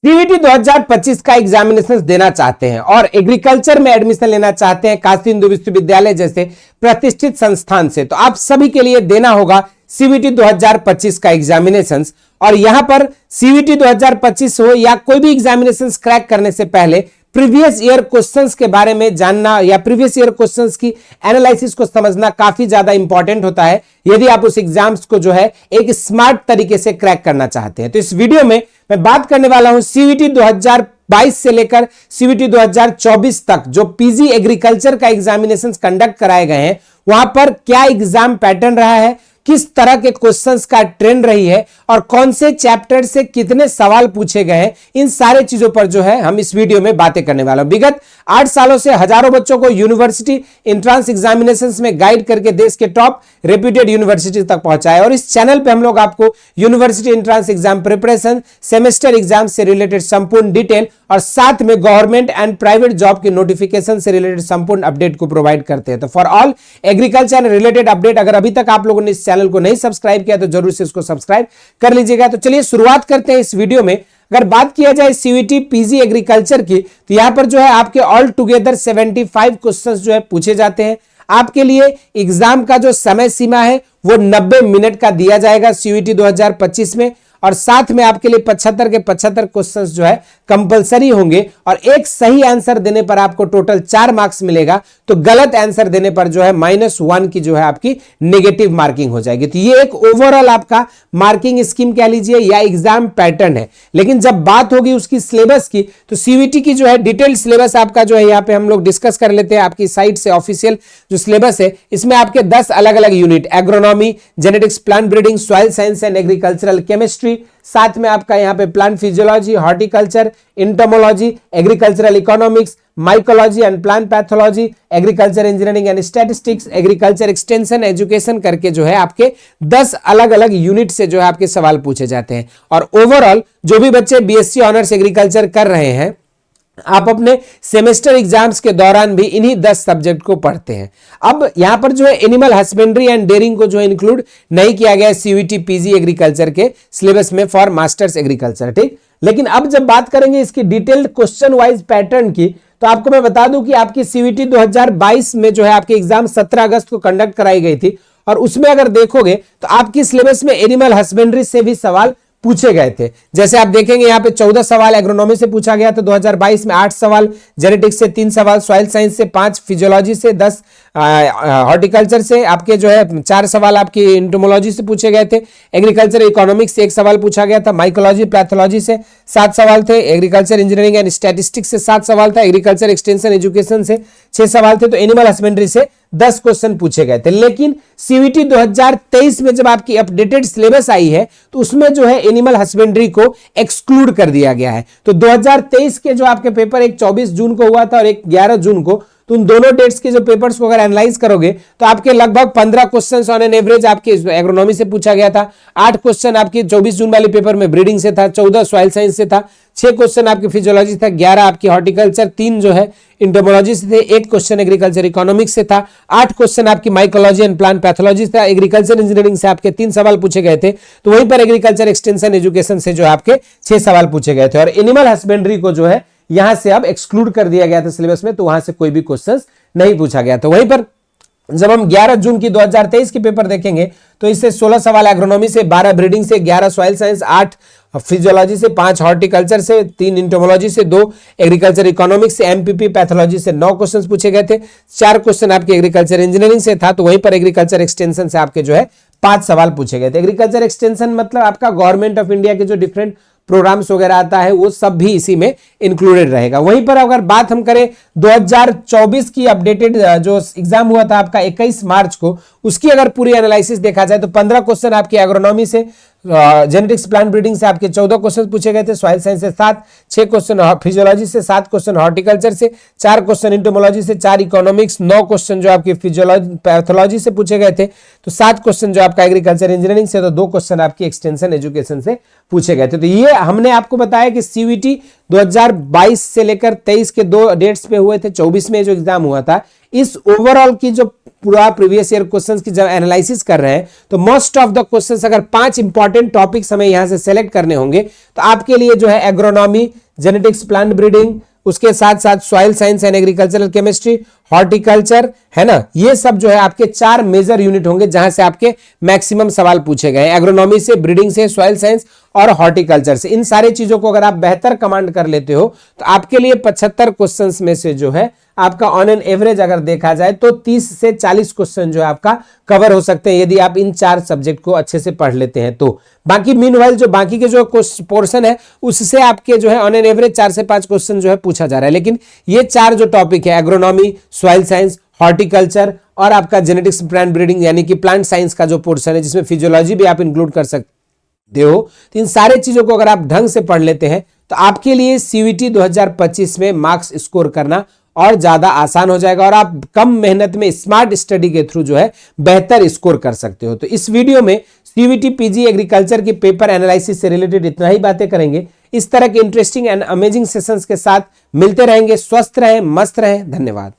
CVT 2025 का examination देना चाहते हैं और एग्रीकल्चर में एडमिशन लेना चाहते हैं काशी हिंदू विश्वविद्यालय जैसे प्रतिष्ठित संस्थान से, तो आप सभी के लिए देना होगा सीवीटी 2025 का एग्जामिनेशन। और यहां पर सीवीटी 2025 हो या कोई भी एग्जामिनेशन क्रैक करने से पहले प्रीवियस ईयर क्वेश्चंस के बारे में जानना या प्रीवियस ईयर क्वेश्चंस की एनालिसिस को समझना काफी ज्यादा इंपॉर्टेंट होता है यदि आप उस एग्जाम्स को जो है एक स्मार्ट तरीके से क्रैक करना चाहते हैं। तो इस वीडियो में मैं बात करने वाला हूं सीवीटी 2022 से लेकर सीवीटी 2024 तक जो पीजी एग्रीकल्चर का एग्जामिनेशन कंडक्ट कराए गए हैं वहां पर क्या एग्जाम पैटर्न रहा है, किस तरह के क्वेश्चंस का ट्रेंड रही है और कौन से चैप्टर से कितने सवाल पूछे गए हैं, इन सारे चीजों पर जो है हम इस वीडियो में बातें करने वाला हूं। विगत 8 सालों से हजारों बच्चों को यूनिवर्सिटी एंट्रेंस एग्जामिनेशंस में गाइड करके देश के टॉप रेप्यूटेड यूनिवर्सिटी तक पहुंचाया और इस चैनल पे हम लोग आपको university entrance exam preparation, semester exam से रिलेटेड संपूर्ण डिटेल और साथ में गवर्नमेंट एंड प्राइवेट जॉब के नोटिफिकेशन से रिलेटेड संपूर्ण अपडेट को प्रोवाइड करते हैं। तो for all agriculture related update अगर अभी तक आप लोगों ने इस चैनल को नहीं सब्सक्राइब किया तो जरूर से इसको सब्सक्राइब कर लीजिएगा। तो चलिए शुरुआत करते हैं इस वीडियो में। अगर बात किया जाए सीवीटी पीजी एग्रीकल्चर की तो यहां पर जो है आपके ऑल टुगेदर 75 क्वेश्चंस जो है पूछे जाते हैं। आपके लिए एग्जाम का जो समय सीमा है वो 90 मिनट का दिया जाएगा सीवीटी 2025 में और साथ में आपके लिए 75 के 75 क्वेश्चंस जो है कंपलसरी होंगे और एक सही आंसर देने पर आपको टोटल 4 मार्क्स मिलेगा, तो गलत आंसर देने पर जो है -1 की जो है आपकी नेगेटिव मार्किंग हो जाएगी। तो ये एक ओवरऑल आपका मार्किंग स्कीम कह लीजिए या एग्जाम पैटर्न है। लेकिन जब बात होगी उसकी सिलेबस की तो सीवीटी की जो है डिटेल्ड सिलेबस आपका जो है यहाँ पे हम लोग डिस्कस कर लेते हैं। आपकी साइट से ऑफिशियल जो सिलेबस है इसमें आपके 10 अलग अलग unit agronomy, genetics, plant breeding, soil science and agricultural chemistry, साथ में आपका यहाँ पे plant physiology, horticulture, entomology, agricultural economics, mycology and plant pathology, agriculture engineering and statistics, agriculture extension education करके जो है आपके 10 अलग अलग यूनिट से जो है आपके सवाल पूछे जाते हैं। और ओवरऑल जो भी बच्चे बीएससी ऑनर्स एग्रीकल्चर कर रहे हैं आप अपने सेमेस्टर एग्जाम्स के दौरान भी इन्हीं 10 सब्जेक्ट को पढ़ते हैं। अब यहां पर जो है एनिमल हस्बेंड्री एंड डेयरिंग को जो है इंक्लूड नहीं किया गया सीवीटी पीजी एग्रीकल्चर के सिलेबस में फॉर मास्टर्स एग्रीकल्चर, ठीक। लेकिन अब जब बात करेंगे इसकी डिटेल्ड क्वेश्चन वाइज पैटर्न की तो आपको मैं बता दूं कि आपकी सीवीटी 2022 में जो है आपकी एग्जाम 17 अगस्त को कंडक्ट कराई गई थी और उसमें अगर देखोगे तो आपकी सिलेबस में एनिमल हस्बेंड्री से भी सवाल पूछे गए थे। जैसे आप देखेंगे यहाँ पे 14 सवाल एग्रोनॉमी से पूछा गया था 2022 में, 8 सवाल जेनेटिक्स से, 3 सवाल सॉइल साइंस से, 5 फिजियोलॉजी से, 10 हॉर्टिकल्चर से, आपके जो है 4 सवाल आपकी इंटोमोलॉजी से पूछे गए थे, एग्रीकल्चर इकोनॉमिक्स से 1 सवाल पूछा गया था, माइकोलॉजी पैथोलॉजी से 7 सवाल थे, एग्रीकल्चर इंजीनियरिंग एंड स्टैटिस्टिक्स से 7 सवाल था, एग्रीकल्चर एक्सटेंशन एजुकेशन से 6 सवाल थे, तो एनिमल हस्बेंड्री से 10 क्वेश्चन पूछे गए थे। लेकिन सीवीटी 2023 में जब आपकी अपडेटेड सिलेबस आई है तो उसमें जो है एनिमल हस्बेंड्री को एक्सक्लूड कर दिया गया है। तो 2023 के जो आपके पेपर एक 24 जून को हुआ था और एक 11 जून को, तो उन दोनों डेट्स के जो पेपर्स को अगर एनालाइज करोगे तो आपके लगभग 15 क्वेश्चंस ऑन एन एवरेज आपके एग्रोनॉमी से पूछा गया था, 8 क्वेश्चन आपकी 24 जून वाले पेपर में ब्रीडिंग से था, 14 सॉइल साइंस से था, 6 क्वेश्चन आपकी फिजियोलॉजी था, 11 आपकी हॉर्टिकल्चर, 3 जो है इंटोमोलॉजी से थे, 1 क्वेश्चन एग्रीकल्चर इकोनॉमिक्स से था, 8 क्वेश्चन आपकी माइकोलॉजी एंड प्लांट पैथोलॉजी था, एग्रीकल्चर इंजीनियरिंग से आपके 3 सवाल पूछे गए थे, तो वहीं पर एग्रीकल्चर एक्सटेंशन एजुकेशन से जो आपके 6 सवाल पूछे गए थे और एनिमल हस्बेंड्री को जो है यहां से अब एक्सक्लूड कर दिया गया था सिलेबस में, तो वहां से कोई भी क्वेश्चन नहीं पूछा गया। तो वहीं पर जब हम 11 जून की 2023 के पेपर देखेंगे तो इससे 16 सवाल एग्रोनॉमी से, 12 ब्रीडिंग से, 11 सॉइल साइंस, 8 फिजियोलॉजी से, 5 हॉर्टिकल्चर से, 3 इंटोमोलॉजी से, 2 एग्रीकल्चर इकोनॉमिक्स से, एमपीपी पैथोलॉजी से 9 क्वेश्चन पूछे गए थे, 4 क्वेश्चन आपके एग्रीकल्चर इंजीनियरिंग से था, तो वहीं पर एग्रीकल्चर एक्सटेंशन से आपके जो है 5 सवाल पूछे गए थे। एग्रीकल्चर एक्सटेंशन मतलब आपका गवर्नमेंट ऑफ इंडिया के जो डिफरेंट प्रोग्राम्स वगैरह आता है वो सब भी इसी में इंक्लूडेड रहेगा। वहीं पर अगर बात हम करें 2024 की अपडेटेड जो एग्जाम हुआ था आपका 21 मार्च को, उसकी अगर पूरी एनालिसिस देखा जाए तो 15 क्वेश्चन आपकी एग्रोनॉमी से, जेनेटिक्स प्लांट ब्रीडिंग से आपके 14 क्वेश्चन पूछे गए थे, सॉइल साइंस से 7, 6 क्वेश्चन फिजियोलॉजी से, 7 क्वेश्चन हॉर्टिकल्चर से, 4 क्वेश्चन इंटोमोलॉजी से, 4 इकोनॉमिक्स, 9 क्वेश्चन जो आपकी फिजियोलॉजी पैथोलॉजी से पूछे गए थे, तो 7 क्वेश्चन जो आपका एग्रीकल्चर इंजीनियरिंग से, तो 2 क्वेश्चन आपकी एक्सटेंशन एजुकेशन से पूछे गए थे। तो ये हमने आपको बताया कि सीवीटी 2022 से लेकर 23 के 2 डेट्स पे हुए थे, 24 में जो एग्जाम हुआ था, इस ओवरऑल की जो पूरा प्रीवियस ईयर क्वेश्चंस की जब एनालिसिस कर रहे हैं तो मोस्ट ऑफ द क्वेश्चंस, अगर 5 इंपॉर्टेंट टॉपिक्स हमें यहां से सेलेक्ट करने होंगे तो आपके लिए जो है एग्रोनॉमी, जेनेटिक्स, प्लांट ब्रीडिंग, उसके साथ साथ soil science and agricultural chemistry, horticulture, है ना, ये सब जो है आपके 4 मेजर यूनिट होंगे जहां से आपके मैक्सिमम सवाल पूछे गए, एग्रोनॉमी से, ब्रीडिंग से, सॉइल साइंस और हॉर्टिकल्चर से। इन सारे चीजों को अगर आप बेहतर कमांड कर लेते हो तो आपके लिए 75 क्वेश्चंस में से जो है आपका ऑन एन एवरेज अगर देखा जाए तो 30 से 40 क्वेश्चन जो है आपका कवर हो सकते हैं यदि आप इन 4 सब्जेक्ट को अच्छे से पढ़ लेते हैं तो। बाकी मीनवाइल जो बाकी के जो पोर्शन है उससे आपके जो है ऑन एन एवरेज 4 से 5 क्वेश्चन जो है पूछा जा रहा है, लेकिन ये 4 जो टॉपिक है, एग्रोनॉमी, सॉइल साइंस, हॉर्टिकल्चर और आपका जेनेटिक्स, प्लांट ब्रीडिंग यानी कि प्लांट साइंस का जो पोर्शन है जिसमें फिजियोलॉजी भी आप इंक्लूड कर सकते हो, तो इन सारे चीजों को अगर आप ढंग से पढ़ लेते हैं तो आपके लिए सीवीटी 2025 में मार्क्स स्कोर करना और ज्यादा आसान हो जाएगा और आप कम मेहनत में स्मार्ट स्टडी के थ्रू जो है बेहतर स्कोर कर सकते हो। तो इस वीडियो में सीवीटी पीजी एग्रीकल्चर की पेपर एनालिसिस से रिलेटेड इतना ही बातें करेंगे। इस तरह के इंटरेस्टिंग एंड अमेजिंग सेशंस के साथ मिलते रहेंगे। स्वस्थ रहें, मस्त रहें। धन्यवाद।